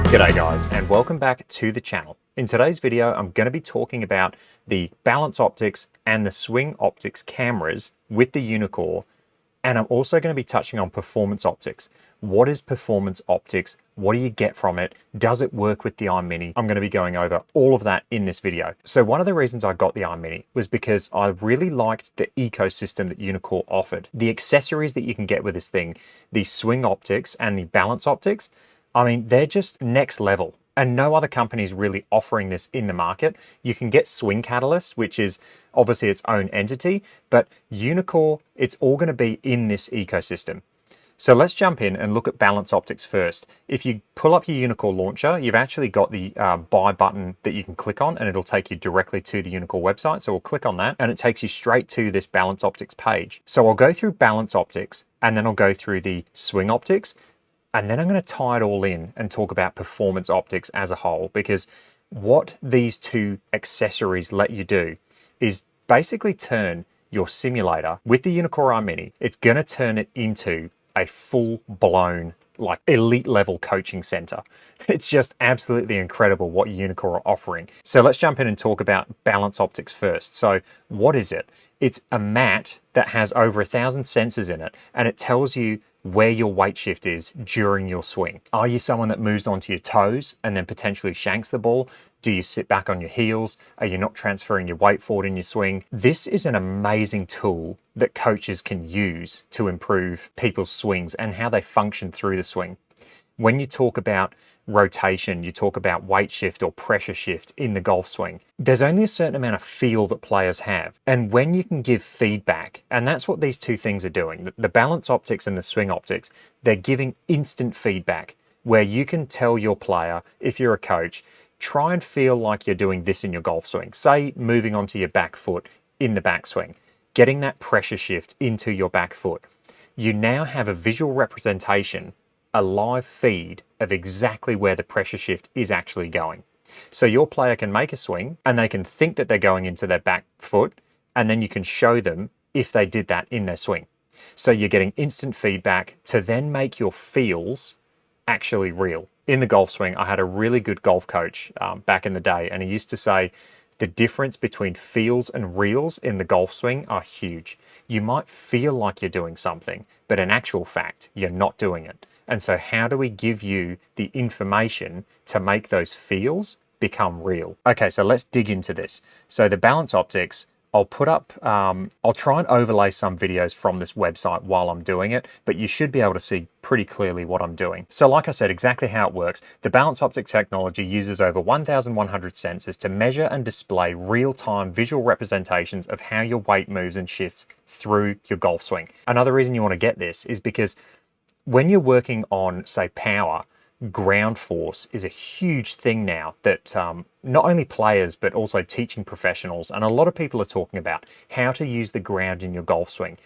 G'day guys, and welcome back to the channel. In today's video, I'm going to be talking about the Balance Optix and the Swing Optix cameras with the Uneekor, and I'm also going to be touching on Performance Optix. What is Performance Optix? What do you get from it? Does it work with the iMini? I'm going to be going over all of that in this video. So one of the reasons I got the iMini was because I really liked the ecosystem that Uneekor offered. The accessories that you can get with this thing, the Swing Optix and the Balance Optix, I mean, they're just next level, and no other company is really offering this in the market. You can get Swing Catalyst, which is obviously its own entity, but Uneekor, it's all going to be in this ecosystem. So let's jump in and look at Balance Optix first. If you pull up your Uneekor launcher, you've actually got the buy button that you can click on, and it'll take you directly to the Uneekor website. So we'll click on that, and it takes you straight to this Balance Optix page. So I'll go through Balance Optix, and then I'll go through the Swing Optix, and then I'm going to tie it all in and talk about Performance Optix as a whole, because what these two accessories let you do is basically turn your simulator with the Uneekor iMini. It's going to turn it into a full-blown, like, elite level coaching center. It's just absolutely incredible what Uneekor are offering. So let's jump in and talk about Balance Optix first. So what is it? It's a mat that has over 1,000 sensors in it, and it tells you where your weight shift is during your swing. Are you someone that moves onto your toes and then potentially shanks the ball? Do you sit back on your heels? Are you not transferring your weight forward in your swing? This is an amazing tool that coaches can use to improve people's swings and how they function through the swing. When you talk about rotation, you talk about weight shift or pressure shift in the golf swing, there's only a certain amount of feel that players have. And when you can give feedback, and that's what these two things are doing, the Balance Optix and the Swing Optix, they're giving instant feedback where you can tell your player, if you're a coach, try and feel like you're doing this in your golf swing. Say moving onto your back foot in the backswing, getting that pressure shift into your back foot. You now have a visual representation, a live feed of exactly where the pressure shift is actually going. So your player can make a swing and they can think that they're going into their back foot, and then you can show them if they did that in their swing. So you're getting instant feedback to then make your feels actually real. In the golf swing, I had a really good golf coach back in the day, and he used to say the difference between feels and reels in the golf swing are huge. You might feel like you're doing something, but in actual fact, you're not doing it. And so how do we give you the information to make those feels become real? Okay, so let's dig into this. So the Balance Optix, I'll put up, I'll try and overlay some videos from this website while I'm doing it, but you should be able to see pretty clearly what I'm doing. So like I said, exactly how it works. The Balance Optix technology uses over 1,100 sensors to measure and display real-time visual representations of how your weight moves and shifts through your golf swing. Another reason you want to get this is because when you're working on, say, power, ground force is a huge thing now that not only players but also teaching professionals and a lot of people are talking about how to use the ground in your golf swing.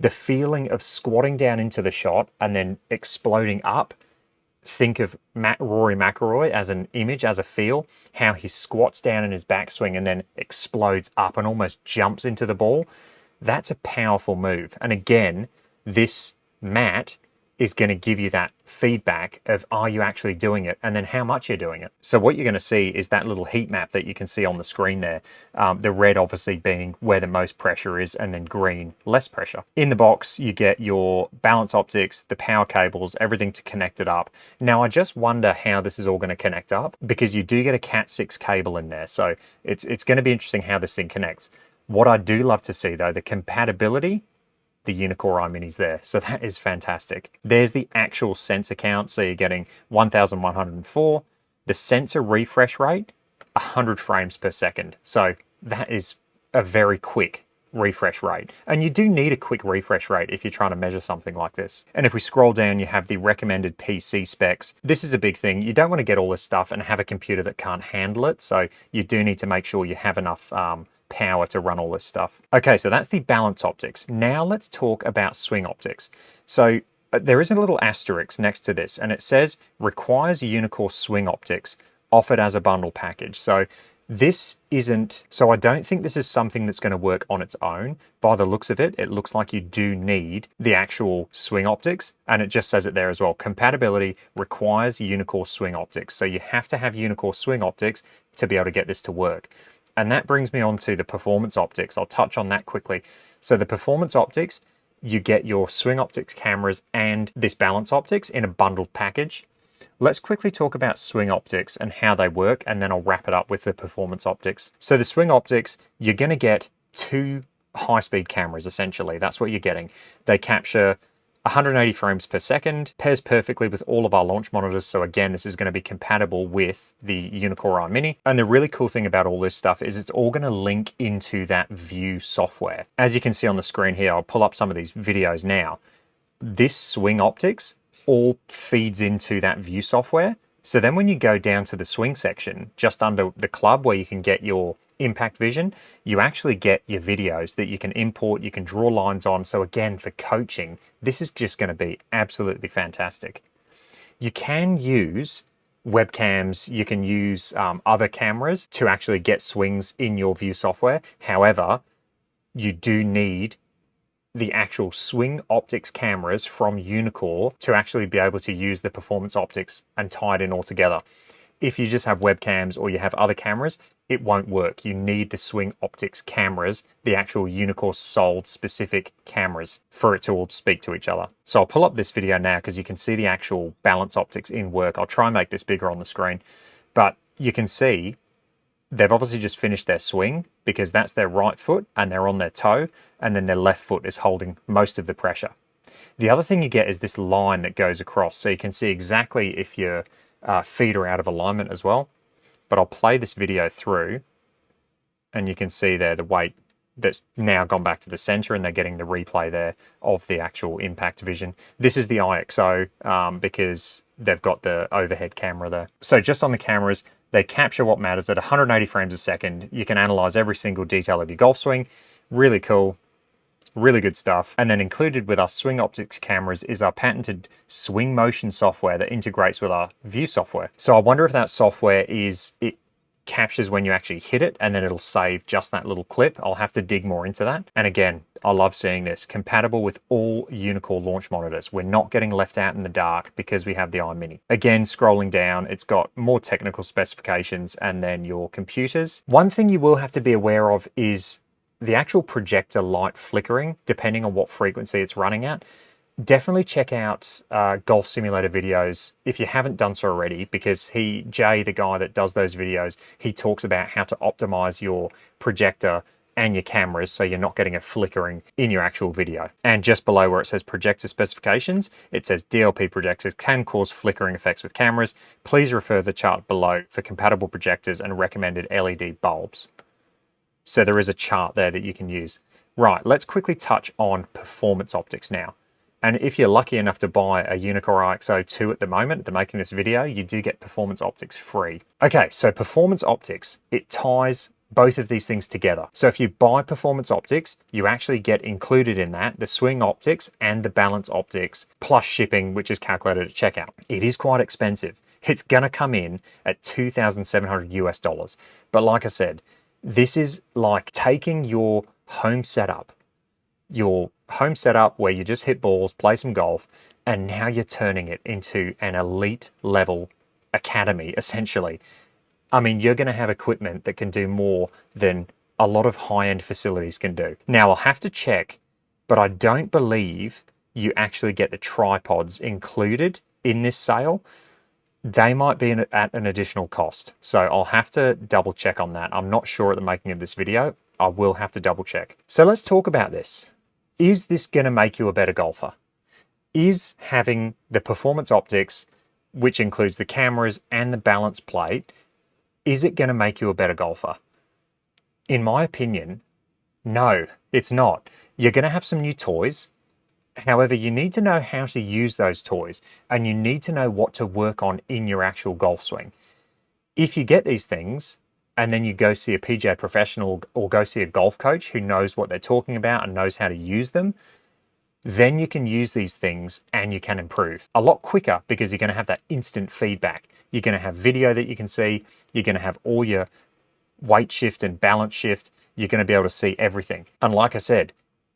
The feeling of squatting down into the shot and then exploding up. Think of Rory McIlroy as an image, as a feel, how he squats down in his backswing and then explodes up and almost jumps into the ball. That's a powerful move. And again, this mat is going to give you that feedback of, are you actually doing it, and then how much you're doing it. So what you're going to see is that little heat map that you can see on the screen there. The red obviously being where the most pressure is, and then green, less pressure. In the box, you get your Balance Optix, the power cables, everything to connect it up. Now, I just wonder how this is all going to connect up, because you do get a Cat 6 cable in there. So it's going to be interesting how this thing connects. What I do love to see though, the compatibility, the Uneekor iMini's there. So that is fantastic. There's the actual sensor count. So you're getting 1,104. The sensor refresh rate, 100 frames per second. So that is a very quick refresh rate. And you do need a quick refresh rate if you're trying to measure something like this. And if we scroll down, you have the recommended PC specs. This is a big thing. You don't want to get all this stuff and have a computer that can't handle it. So you do need to make sure you have enough power to run all this stuff. Okay, so that's the Balance Optix. Now let's talk about Swing Optix. So there is a little asterisk next to this, and it says requires Uneekor Swing Optix offered as a bundle package. So This isn't, so I don't think this is something that's going to work on its own. By the looks of it, it looks like you do need the actual swing optics, and it just says it there as well. Compatibility requires Uneekor swing optics. So you have to have Uneekor swing optics to be able to get this to work. And that brings me on to the performance optics. I'll touch on that quickly. So the performance optics, you get your swing optics cameras and this balance optics in a bundled package. Let's quickly talk about swing optics and how they work, and then I'll wrap it up with the performance optics. So the swing optics, you're going to get two high-speed cameras, essentially. That's what you're getting. They capture 180 frames per second, pairs perfectly with all of our launch monitors. So again, this is going to be compatible with the Uneekor iMini. And the really cool thing about all this stuff is it's all going to link into that view software. As you can see on the screen here, I'll pull up some of these videos now. This swing optics all feeds into that view software. So then when you go down to the swing section, just under the club where you can get your impact vision, you actually get your videos that you can import, you can draw lines on. So again, for coaching, this is just going to be absolutely fantastic. You can use webcams, you can use other cameras to actually get swings in your view software. However, you do need the actual swing optics cameras from Uneekor to actually be able to use the performance optics and tie it in all together. If you just have webcams or you have other cameras, it won't work. You need the swing optics cameras, the actual Uneekor sold specific cameras, for it to all speak to each other. So I'll pull up this video now because you can see the actual balance optics in work. I'll try and make this bigger on the screen, but you can see they've obviously just finished their swing because that's their right foot and they're on their toe, and then their left foot is holding most of the pressure. The other thing you get is this line that goes across, so you can see exactly if your feet are out of alignment as well. But I'll play this video through and you can see there the weight that's now gone back to the center, and they're getting the replay there of the actual impact vision. This is the IXO because they've got the overhead camera there. So just on the cameras, they capture what matters at 180 frames a second. You can analyze every single detail of your golf swing. Really cool, really good stuff. And then included with our swing optics cameras is our patented swing motion software that integrates with our view software. So I wonder if that software it captures when you actually hit it, and then it'll save just that little clip. I'll have to dig more into that. And again, I love seeing this. Compatible with all Uneekor launch monitors. We're not getting left out in the dark because we have the iMini. Again, scrolling down, it's got more technical specifications and then your computers. One thing you will have to be aware of is the actual projector light flickering, depending on what frequency it's running at. Definitely check out golf simulator videos if you haven't done so already, because Jay, the guy that does those videos, he talks about how to optimize your projector and your cameras so you're not getting a flickering in your actual video. And just below where it says projector specifications, it says DLP projectors can cause flickering effects with cameras. Please refer the chart below for compatible projectors and recommended LED bulbs. So there is a chart there that you can use. Right, let's quickly touch on performance optics now. And if you're lucky enough to buy a Uneekor IXO 2 at the moment, at the making this video, you do get performance optics free. Okay, so performance optics, it ties both of these things together. So if you buy performance optics, you actually get included in that the swing optics and the balance optics plus shipping, which is calculated at checkout. It is quite expensive. It's gonna come in at $2,700 US. But like I said, this is like taking your home setup where you just hit balls, play some golf, and now you're turning it into an elite level academy, essentially. I mean, you're going to have equipment that can do more than a lot of high-end facilities can do. Now, I'll have to check, but I don't believe you actually get the tripods included in this sale. They might be at an additional cost. So I'll have to double check on that. I'm not sure at the making of this video. I will have to double check. So let's talk about this. Is this going to make you a better golfer? Is having the performance optics, which includes the cameras and the balance plate, is it going to make you a better golfer? In my opinion, no, it's not. You're going to have some new toys. However, you need to know how to use those toys, and you need to know what to work on in your actual golf swing. If you get these things and then you go see a PGA professional or go see a golf coach who knows what they're talking about and knows how to use them, then you can use these things and you can improve a lot quicker because you're going to have that instant feedback. You're going to have video that you can see. You're going to have all your weight shift and balance shift, you're going to be able to see everything. And like I said,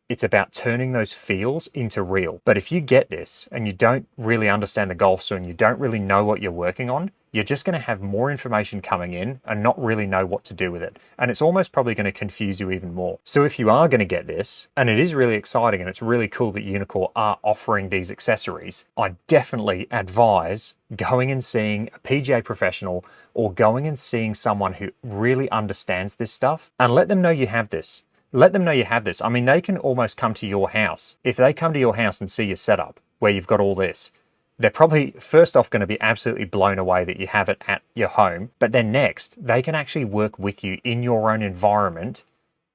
it's about turning those feels into real. But if you get this and you don't really understand the golf swing, you don't really know what you're working on, you're just going to have more information coming in and not really know what to do with it. And it's almost probably going to confuse you even more. So if you are going to get this, and it is really exciting and it's really cool that Uneekor are offering these accessories, I definitely advise going and seeing a PGA professional or going and seeing someone who really understands this stuff and let them know you have this. Let them know you have this. I mean, they can almost come to your house. If they come to your house and see your setup where you've got all this, they're probably first off going to be absolutely blown away that you have it at your home. But then next, they can actually work with you in your own environment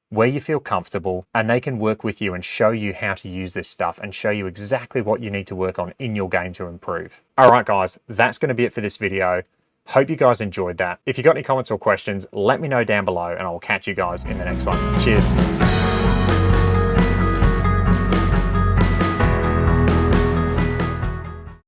where you feel comfortable, and they can work with you and show you how to use this stuff and show you exactly what you need to work on in your game to improve. All right, guys, that's going to be it for this video. Hope you guys enjoyed that. If you got any comments or questions, let me know down below and I'll catch you guys in the next one. Cheers.